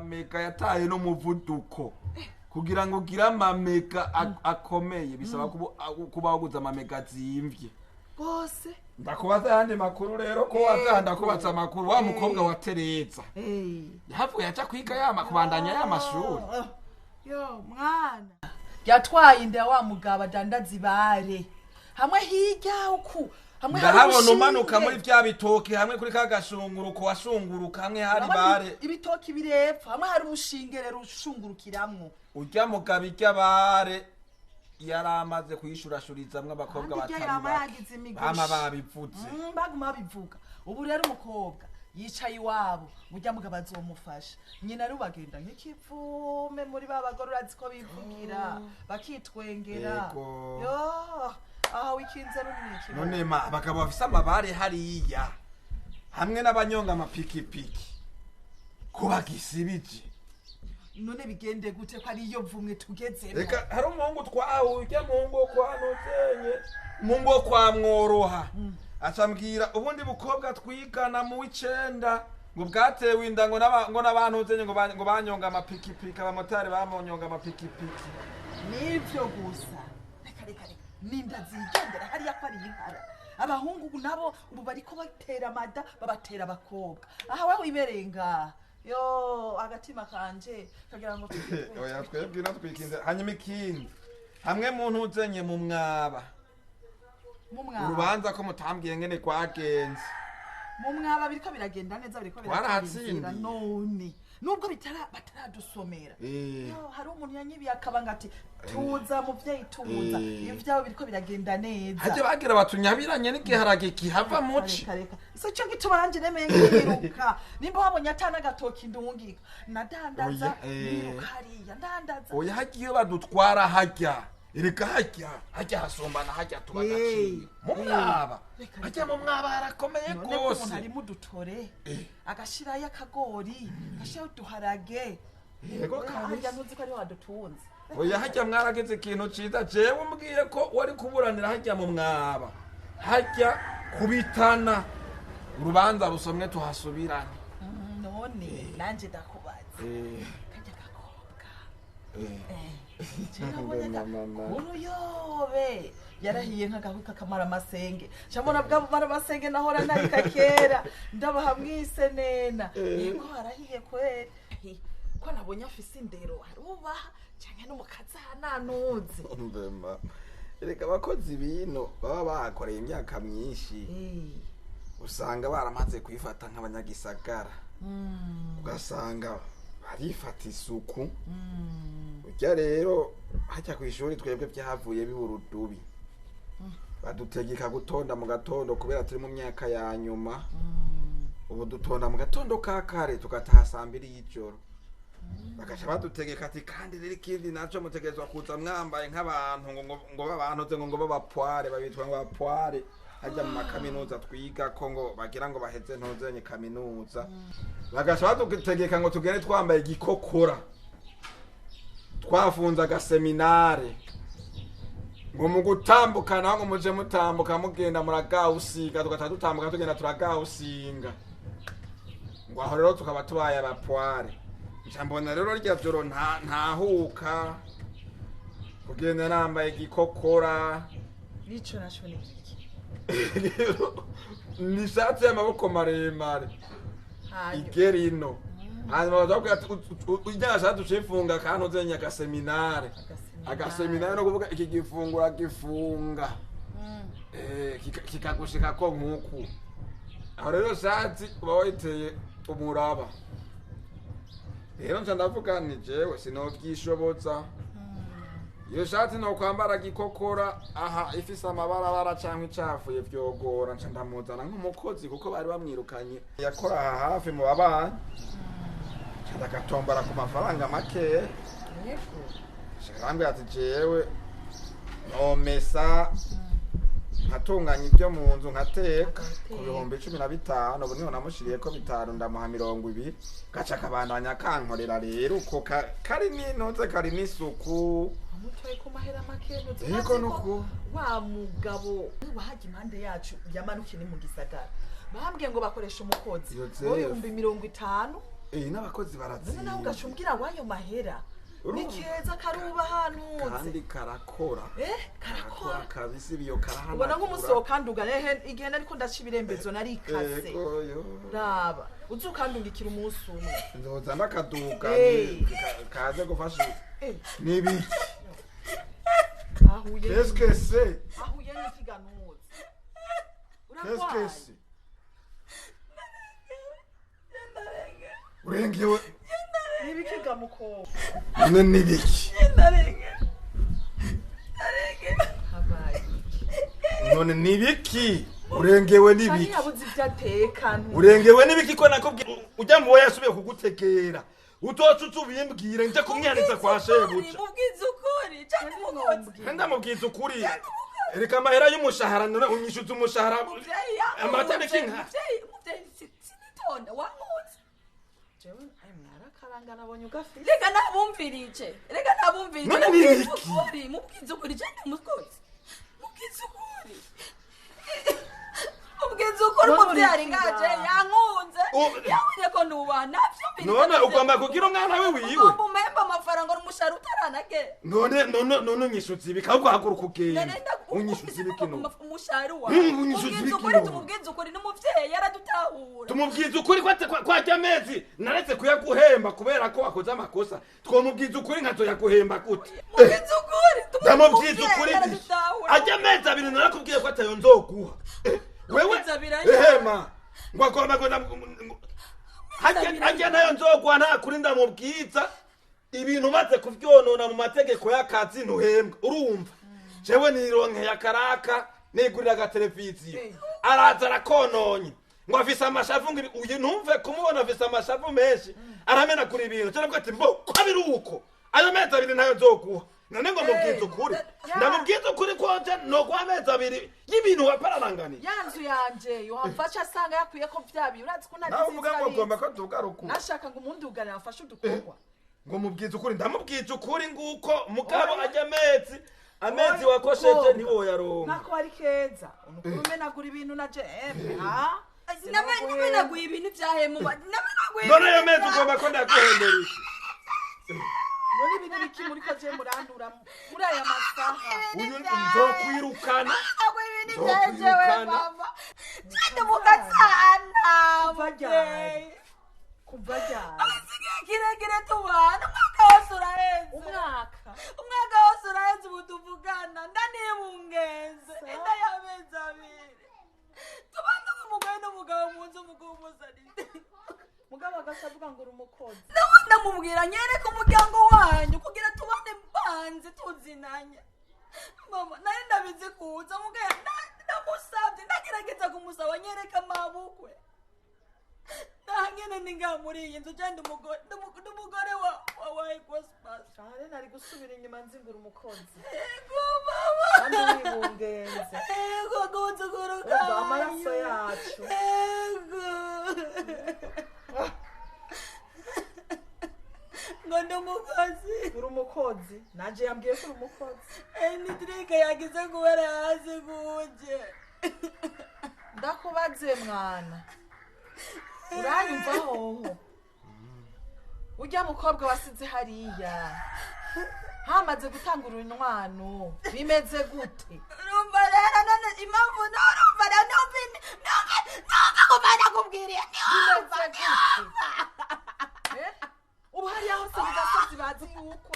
amamega yataye n'umuvuduko kugira ngo ugire amamega akomeye bisaba kuba waguze amamega azimvye gose. Ndakubaza yandi makuru rero ko watanda kubatsa amakuru wa mukobwa wa Tereza yavuye aca kwiga yama kubandanya y'amashuri. Yo mwana yatwaye inda wa mugaba dandazibare hamwe hirya uku hamwe ndahabona umanuka muri vya bitoke hamwe kuri kagashunguruko washunguruka hamwe hari bare ibitoki birepfa hamwe hari urushingere rushungurukiramwo urya mugabo irya bare yaramaze kuyishurashurizamwe abakobwa batari bama babivuze baguma babivuga. Ubu rero umukobwa yicaye iwabo urya mugabo azomufasha nyina ari bagenda nk'ikivume muri babagore urazi ko bivugira bakitwengera. Yo aha wikinze runiki none abagabo bafise amabare hariya hamwe n'abanyonga amapikipiki ko bagisibije. None bigende gute ko ari iyo vumwe tugezemo? Reka hari umuhungu twawe urya muhungu kwa nozenye muhungu kwa mworoha acambwira ubundi bukobwa twigana mu w'icenda ngo bwatewe inda ngo n'abantu uzenye ngo banyonga amapikipiki abamotari bamonyonga amapikipiki. Nivyo gusa reka ninda zigendera hariya ko ari inkara. Abahungu nabo ubu bariko batera amada babatera abakobwa. Aha wewe iberenga yo agatima kanje kagira ngo oya twebwe natwikinze hanyuma ikindi hamwe muntu uzenye mu mwaba urubanza ko mutambwiye ngene kwagenze mu mwaba biriko biragenda neza biriko biragenda none nubwo bataradusomera yo hari umuntu yanyibiye akabanga ati tuza muvyeyi tuza ivyawe biriko biragenda neza haje bagira batunyabiranye n'igiharage kihava muci so cyo gitubanje nemengiruka nimba wabonye atana gatoki ndungika nadandaza niruka hariya ndandaza oya hagiye badutwara hajya ereka hajya hasombana hajya tubagaciye mu mwaba hajya mu mwaba harakomeye gose hari mudutore agashirayo akagori gashirayo uduharage yego hajya ntuzi ko ari wadutunze. Oya hajya mwarageze ikintu ciza jewe umbwiye ko wari kuburanira hajya mu mwaba hajya kubitana urubanza rusomwe tuhasubirane. None nanje ndakubaza kajya gakobwa uruyobe yarahiye nk'agahuka kamara amasenge shamona bwamara amasenge nahora narika kera ndabaha mwise nena yego harahiye kweri ko nabonye afise indero arubaha cyane n'umukazana nuze ndema reka abakozi bino baba bakoreye imyaka myinshi usanga baramaze kwifata nk'abanyagisagara ugasanga barifata isuku urya rero hajya ku ishuri twebwe byahavuye biburudubi badutegeka gutonda mu gatondo kubera turi mu myaka ya nyuma ubu dutonda mu gatondo ka kare tugataha saa 2 y'ijoro bagaca badutegeka ati kandi rero ikindi naco mutegerezwa kuza mwambaye nk'abantu ngo babantu ngo babapware babitwa ngo bapware hajya mu makaminuza twiga ko ngo bagira ngo baheze ntuzenye kaminuza bagaca badutegeka ngo tugende twambaye gikokora twafunza agaseminare ngo mu gutambukana ngo muje mutambuka mugenda muragawusiga tugata dutambuka tugenda turagawusinga ngo aho rero tukaba tubaye abapware njambona rero rya joro ntahuka kugenda nambaye gikokora nico naco niki ni shati y'amaboko maremare igerino hanyuma bavuga ujya shati ucifunga kandi uzenye agaseminare no kuvuga iki gifungura gifunga kikagushika ko nkuku aho rero shati uba wayiteye umuraba rero nca ndavuga ni jewe sinovyishoboza iyo shati no kwambara gikokora aha ifise amabara canke icafuye vyogora nca ndamuzana nk'umukozi kuko bari bamwirukanye yakora aha hafi mu babana ndagatombara ku mafaranga make yego shirambye ati jewe nomesa nkatunganya ibyo mu nzu nkateka ku bihumbi 15 ubu niho namushiriye ko 5 ndamuha 20 gaca kabandanya kankorera rero uko kari n'intoze kari n'isuku umutwe ko mahera make yego nuko wa mugabo wahaje impande yacu yamanukiye ni mu gisagara bambwiye ngo bakoresha umukozi wo 50 n'abakozi barazimba nawe ugacumbwira wayo mahera ni keza karuba hanutse kandi karakora karakora kabisa ibiyo karahanagura ubona nk'umusokanduga igihe nariko ndaca ibirembezo narikase raba uzukandungikira umunsi umwe nzoza ndakaduka kaze gufasha n'ibiki ahuye ahuye n'ikiganuzi Qu'est-ce urengewe nibiki gamuko nibiki none nibiki urengewe nibiki urengewe nibiki ko nakubwiye ujya mu yasubiye kugutekera utocu ubimbwire nje kumwihanitsa kwa shebuja ndamubwiza ukuri reka amahera y'umushahara none unyishuza umushahara amatariki nka Rega nabumvirije none nibiki mubwiza ukuri cyane umukozi mubwiza ukuri ubwiza ukuri mubyari ngaje yankunze yabonye ko nubana none ugomba kugira umwana we wiwe umemba amafaranga n'umushahara utaranage none unyishuza ibiki ahubwo haguruka ugenda unyishuza ibiki no umushahara wa unyishuza ibiki no tumubwiza ukuri n'umuvyeyi yaradutahura tumubwiza ukuri kwajya amezi naretse kuyaguhemba kubera ko wakoze amakosa twomubwiza ukuri nkazoyaguhemba gute mubwiza ukuri ndamubwiza ukuri ajya amezi abiri narakubwiye ko atayo nzoguha wewe ehema ngo agomba hajya nayo nzoguha nta kuri ndamubwiza ibintu maze kuvyonona mu mategeko y'akazi ntuhembwa urumva jewe nironkeye akaraka nigurira agateleviziyo araza arakononye ngo afise amashavu ngo uyu ntumve kumubona afise amashavu menshi aramenagura ibintu cyangwa ati mbo ko biri uko ayo mezi abiri nayo nzoguha none ngo mubwiza ukuri ndamubwiza ukuri ko nje no kwa mezi abiri y'ibintu wapararanganiye yanzu yanje yohamfasha asanga yakwiye ko vyabi urazi ko nari nawe umuga ngo ugomba ko tugaruka nashaka ngo umuntu uganira afashe udukorwa ngo mubwiza ukuri ndamubwiza ukuri nguko mugabo ajya amezi wakosheje niwo yaronka nako ari keza unukuru menagura ibintu naje namenaguye ibintu vyahemu namenaguye none ayo mezi ugomba ko ndaguhendera iki none ibintu biki muri ko je murandura muri aya masaha uyu nzokwirukana kuva ryari kirekire tubana umwaka wose urahenze umwaka wose urahenze ubu tuvugana ndanibungenze inda y'amezi abiri tubana nk'umugore n'umugabo mu nzu mugumuzanire mugabo agasavuga ngo uri umukozi ndamubwira nyereka umuryango wanyu kugira tubane banze tuzinanye mama nari ndabizi kuza mugaya ndamusabye ndagerageza kumusaba nyereka amabukwe nahangene ninga muri iyi nzu cyane umugore wa Ecospas cyane nari gusubira inyuma nzingura umukozi ego mama kandi nibungenze ego guze kuruka amaraso yacu ego ngo ndumukozi uri umukozi naje yambwiye ko uri umukozi nitrika yagize kubera hasi kuje ndakubaze mwana uranyumva hoho ujya mukobwa wasize hariya hamaze gutangura inwano bimeze gute urumva rero none impamvu urumva rero ntumva kumana kubwiriye bimeze gute ubu hariya hose mu gasozi bazi yuko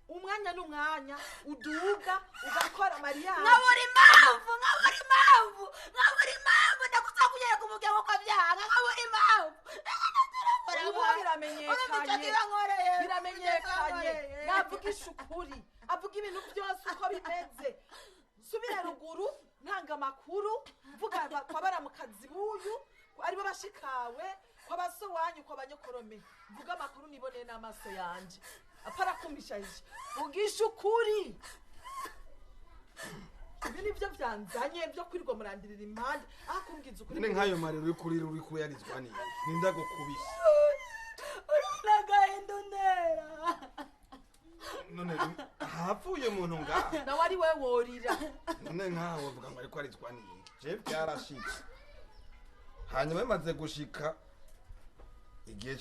umwanya n'umwanya uduga ugakora mariya nkabura impamvu ndakuzakunyera ku mugabo ukabyanga nkabura impamvu biramenyekanye navugisha ukuri avuga ibintu byose uko bimeze subira ruguru ntanga amakuru mvuga kwa baramukazi buyu aribo bashikawe kwa baso wanyu kwa banyokorome mvuga amakuru niboneye n'amaso yanje apara kumishayije vugisha ukuri ibi nibyo byanzanye byo kwirirwa murandirira impande kumbwiza ukuri ni nk'ayo marero uri kuyarizwa ninda gukubisa urunagahinda untera none hapfuye umuntu ngaha nawe ari we worira none nkaho uvuga ngo ariko arizwa je byarashitse hanyuma bimaze gushika igihe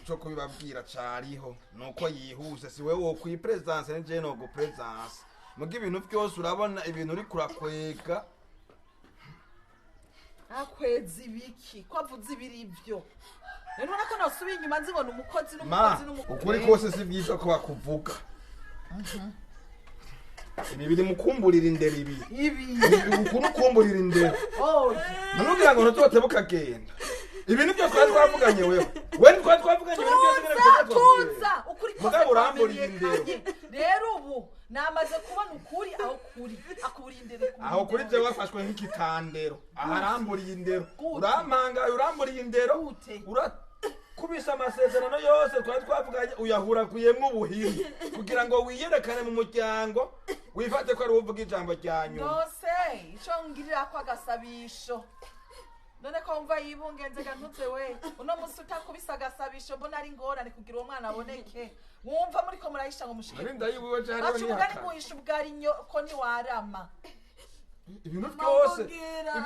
cyo kubibabwira cariho nuko yihuse si wewe wo kwipresence nje no go presence mugi ibintu byose urabona ibintu uri kurakwega akwezi ibiki ko avuze ibiri byo rero nako nasubiye inyuma nzibona umukozi n'umukozi ukuri kose si byiza ko bakuvuga ibi biri mukumburira indero ibi ukuri kumburira indero nugira ngo ntutotebuka genda ibintu byose twavuganye wewe twavuganye ibintu byose tuza ukuri kose uramburiye indero rero ubu namaze kubona ukuri aho kuri akuburiye indero aho kuri je wafashwe nk'ikitandero aharamburiye indero urampanga uramburiye indero kubisa amasezerano yose twavuganye uyahurakuyemo ubuhiri kugira ngo wiyerekane mu muryango wifate ko ari uvuga ijambo ryanyu nose ico ngirira ko agasabisho none ko mva yibungenze gantutse we uno musi utakubisa agasabisho mbona ari ngorane kugira uwo mwana aboneke wumva muri ko murahisha ngo mushike ari ndayibuwe je hariho ni haka muhisha ubwarinyo ko ni warama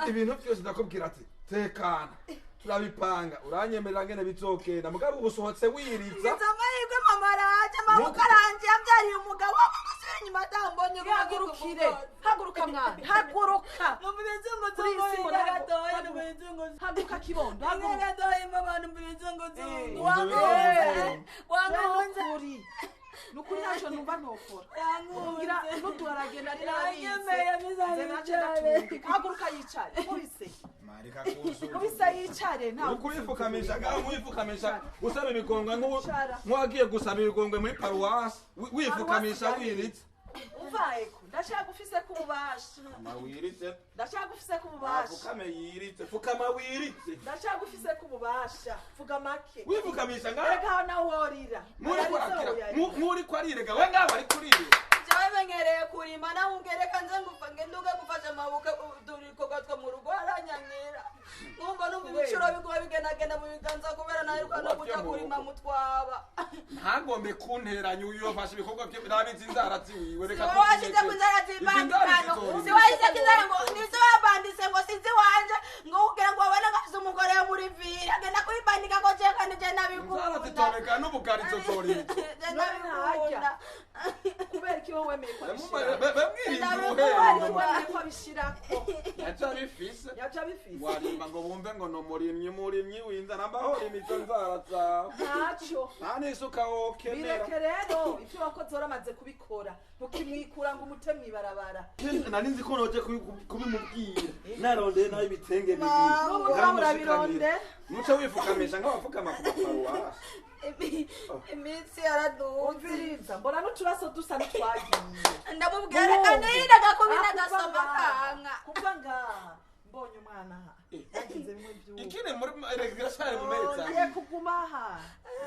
ibintu byose ndakubwira ati tekana turabipanga uranyemerera ngene bizokenda mugabo ubusohotse wiriza amahirwe mama araje mabuka aranje yabyariye umugabo agasubira inyuma atambonye hagurukire haguruka mwana haguruka numvise ngo zungo gatoya numvise ngo haguruka kibondo haguruka gatoya mama numvise ngo zungo wangonze nukuri nacho numva ntokora ngira nutuaragenda ari nabize haguruka yicare kubise marika kuzo kubisa yicare nta ukuyifukamisha ngaho mwifukamisha usaba imigongo nk'uwagiye gusaba ibigongwe muri paruwasi wifukamisha wiritse uvayeko ndashaka gufise kububasha amawiritse ndashaka gufise kububasha fukame yiritse fukama wiritse ndashaka gufise kububasha vuga make wifukamisha ngaho reka nawe worira muri kwarirega we ngaho ari kurira jawe menyereye kurima nawe ungereka nze nduge gufasha amabuka duriko gatwa mu rugo aranyanyira numva numva ibiciro bigwa bigenagenda mu biganza kubera nayo no guca kurima mutwaba ntagombe kunteranya uyu yofasha ibikorwa byo birabizi inzara ziwiwe reka washize kunzara zibandikano siwahize kinzara ngo nizo wabandise ngo sinzi wanje ngo ugira ngo wabona ngafise umugore yo muri vira agenda kubibandika ngo ceka nije nabikunda inzara zitobeka n'ubugarizo zorita nabikunda kubera iki wowe wemeye ko bishirako yaca bifise warimba ngo bumve ngo no murimyi w'inzara mbahora imico nzara zawe ntacyo nta n'isuka wokenera bireke rero ivyo wakoze waramaze kubikora ntukimwikura ngo umute mwibarabara nari nzi ko noje kubimubwira narondeye nawe ibitenge bibiri n'ubu urabironde muce wifukamisha nk'abafukama ku maparuwasi iminsi yaraduze umviriza mbona n'uturaso dusa n'utwagiye ndamubwira niraga ko binagasoma kanka kuva ngaha mbonye umwana aha yagize bimwe by'ubu ikine muri regressare mu meza ngiye kuguma aha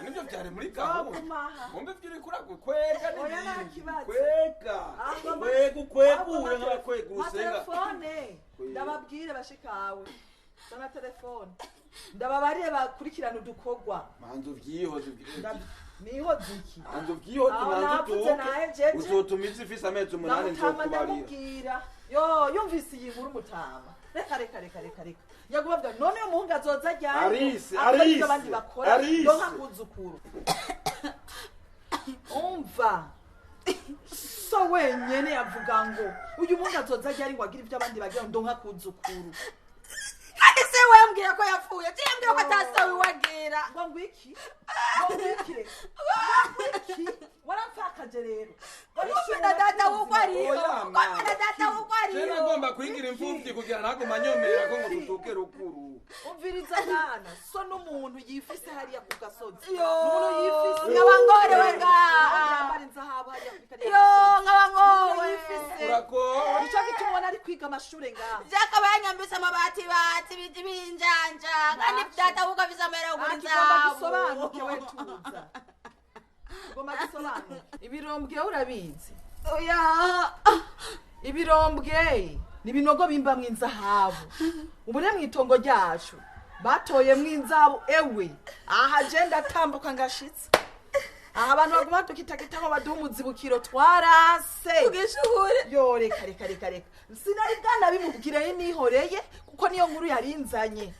nibyo byari muri gahunda kuguma aha wumve byuri kwega oya nta kibazo kwegura nk'abakwega urusenga telefone ndababwire bashikawe sana telefone ndababariye bakurikirana udukorwa manzo vyihoze nihoze iki manzo vyihoze manzo uzotuma izi ifise amezi 8 nzokubarira yo yumvise iyi nkuru mutama reka yagubabwa none uyu muhungu azoza ryari Arise abandi bakora yo nkakuzukuru umva so wenyene yavuga ngo uyu muhungu azoza ryari ngo agire ibyo abandi bagira ndo nkakuzukuru kandi se wembwira ko yapfuye cyembwira ko atasawe wagira ngo iki warampfakaje rero wabishura data wuko ariyo kwamana data wuko ariyo rero ngomba kwigira imfuvyi kugira ntago manyomera ko ngo tutuke rukuru umviriza mwana so n'umuntu yifise hariya ku gasozi n'umuntu yifise nkabangore wenga yambara inzahabu hariya ku kariya yo nkabangore yifise urako ico gitumubona ari kwiga amashure ngaha jakaba yanyambise amabati biti binjanja kandi data wuko afise amera yo kuri nzabo gisobanuke we tuza ngoma gisobanuke ibirombwe urabizi oya ibirombwe ni binogo bimbamwe inzahabu ubure mwitongo ryacu batoye mwinzabu ewe aha je ndatambuka ngashitse aha abantu baguma tukitagita ngo baduha umuzibukiro twarase ugishure yo reka sinari bwana bimubwire nihoreye kuko niyo nkuru yarinzanye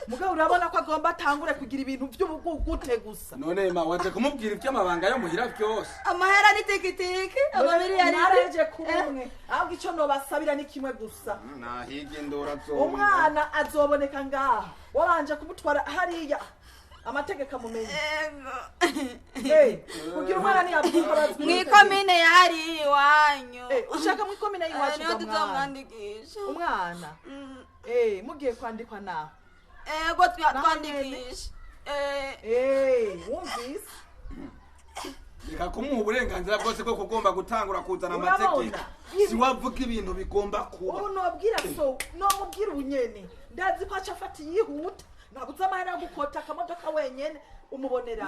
mugabo urabona ko agomba atangure kugira ibintu by'ubugute gusa. None ma waje kumubwira iby'amabanga yo muhira byose. Amahera ni tikitiki, amabiri yari naraje kumwe. Ahubwo ico no basabira ni kimwe gusa. Nahige ndora zo. Umwana azoboneka ngaha. Wabanje kumutwara hariya. Amategeko amumenye. Kugira umwana ntiyabwirwa mwikomine yari iwanyu. Ushaka mwikomine y'iwacu niyo tuzamwandikisha umwana. Mugiye kwandikwa nawe. Ego twandikisha. Wumvise? Reka kumuha uburenganzira bwose bwo kugomba gutangura kuzana amategeko. Si wavuga ibintu bigomba kuba. Ubu nobwira so, no mubwira ubunyene. Ndazi ko acafata yihuta. Nabuze amahera gukota akamodoka wenyene umubonera.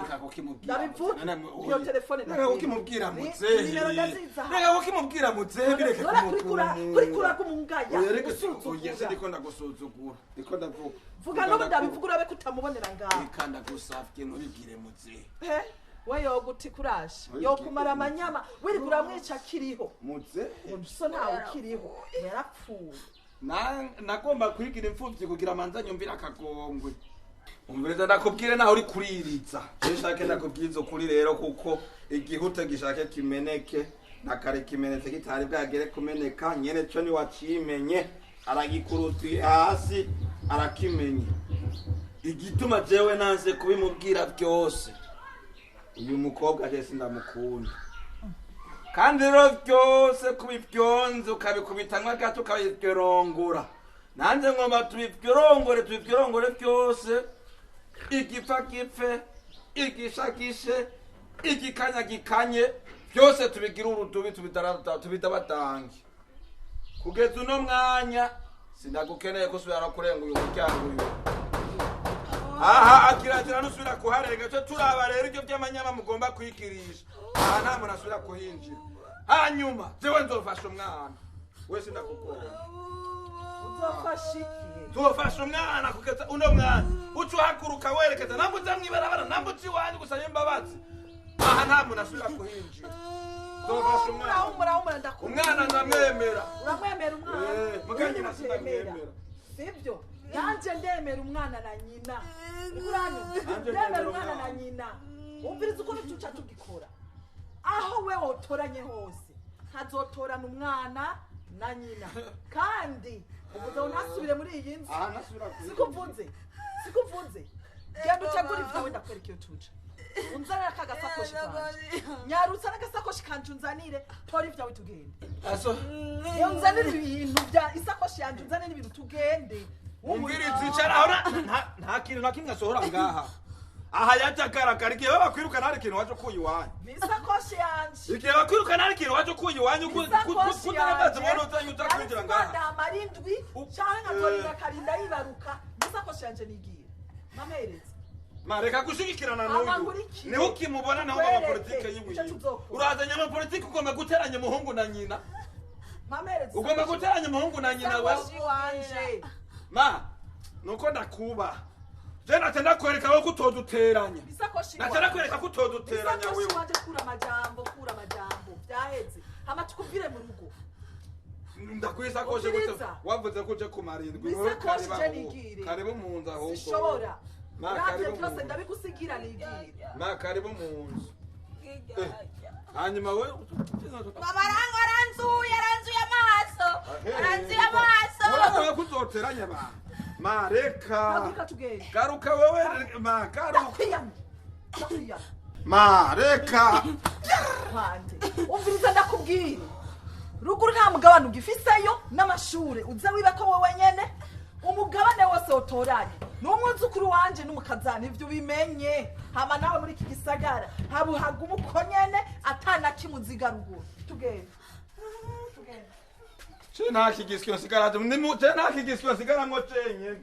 Ndabivuga. Iyo telefone Reka ukimubwira muzehe. Reka ukimubwira muzehe bireke kumukura. Kurikura kumungaya. Uyeze ndiko ndagusuzugura. Ndiko ndavuga. Vuga no ndabivuga urabe kutamubonera ngaho. Ikanda gusafye ntubibwire muzehe. Weyo guti kurasha. Yo kumara amanyama. Wiri kuramwica kiriho. Muzehe. So ntawe kiriho. Yarapfuye. Nagomba kwigira imfuvyi kugira amanza nyumvira akagongwe. Umviriza ndakubwire naho uri kuriritsa. Nshake ndakubwiza ukuri rero kuko igihute gishake kimeneke nakare kimenetse kitari bwagere kumeneka nyene cyo ni wacimenye aragikuruti hasi arakimenye. Igituma jewe nanze kubimubwira byose. Uyu mukobwa je sindamukunda. Kandi rero byose kubivyonze ukabikubita nk'agato ukabirongora. Nanze ngomba tubivyorongore byose. Igipfa gipfe, igishakishe, igikanya gikanye, byose tubigira urudubi tubitabatange. Kugeza uno mwanya sindagukeneye ko subira kurenga uyu muryango uyu. Aha akirazira nusubira kuharega cyo turaba rero ibyo by'amanyama mugomba kwikirisha. Aha nta muntu asubira kuhinjira. Hanyuma jewe nzofasha umwana. Wese ndakukora. Uzofasha iki? Nzofasha umwana kugeza uno mwana. Ucu hakuruka werekeza nambo zamwibarabara nambo ciwanyu gusanye imbabazi. Aha nta muntu asubira kuhinjira. Nzofasha umwana. Umwana ndamwemera. Uramwemera umwana? Muganye nasinamwemera. Sibyo? Nanje ndemera umwana na nyina. Uranyumva? Ndemera umwana na nyina. Umviriza uko tuca tugikora. Aho we wotoranye hose hazotorana umwana na nyina kandi ubuzo ntasubire muri iyi nzu. Sikuvuze genda utegura ivyawe ndakwereka iyo tuca unzanira kagasakoshi kanje nyarutsa n'agasakoshi kanje unzanire tora ivyawe tugende unzanire ibintu bya isakoshi yanje unzanire ibintu tugende. Umviriza icara nta kintu na kimwe asohora ngaha. Aha yajagaragara igihe bakwirukana hari ikintu waje kuyiwanya. Misakoshi yanje. Igihe bakwirukana hari ikintu waje kuyiwanya kutanabaza mwana utanyuta kwinjira ngaha. Nda marindwi cyangwa nzorira karinda yibaruka. Misakoshi yanje nigiye. Mamereze. Mareka gushigikirana n'uyu. Ni ukimubona naho baba politike yiwiye. Urazanya ama politike ugomba guteranya umuhungu na nyina. Mamereze. Ugomba guteranya umuhungu na nyina we. Ma, nuko ndakuba. Jena tenda kwereka ko kutoduteranya. Natenda kwereka ko kutoduteranya wewe. Isakoshi waje kura majambo. Byaheze. Hama tukuvire mu rugo. Ndakwisa koje gute. Wavuze ko uje kumarindwi. Isakoshi je nigire. Karibu mu nzu ahubwo. Sishobora. Ma karibu. Byose ndabigusigira nigire. Ma karibu mu nzu. Hanyuma we Mama aranzuye amaso. Wala kuzoteranya ba. Mareka. Garuka wewe garuka. Mareka. Umviriza ndakubwira. Ruguru nta mugabane ugifiseyo n'amashure uza wiba ko wowe nyene umugabane wose utoranye. N'umwuzukuru wanje n'umukazana ivyo bimenye. Hama nawe muri iki gisagara habuhaga umukonyene atana kimuziga ruguru. Tugende. Nta kigisyo sigara nsimutse nta kigisyo sigara ngo cenye.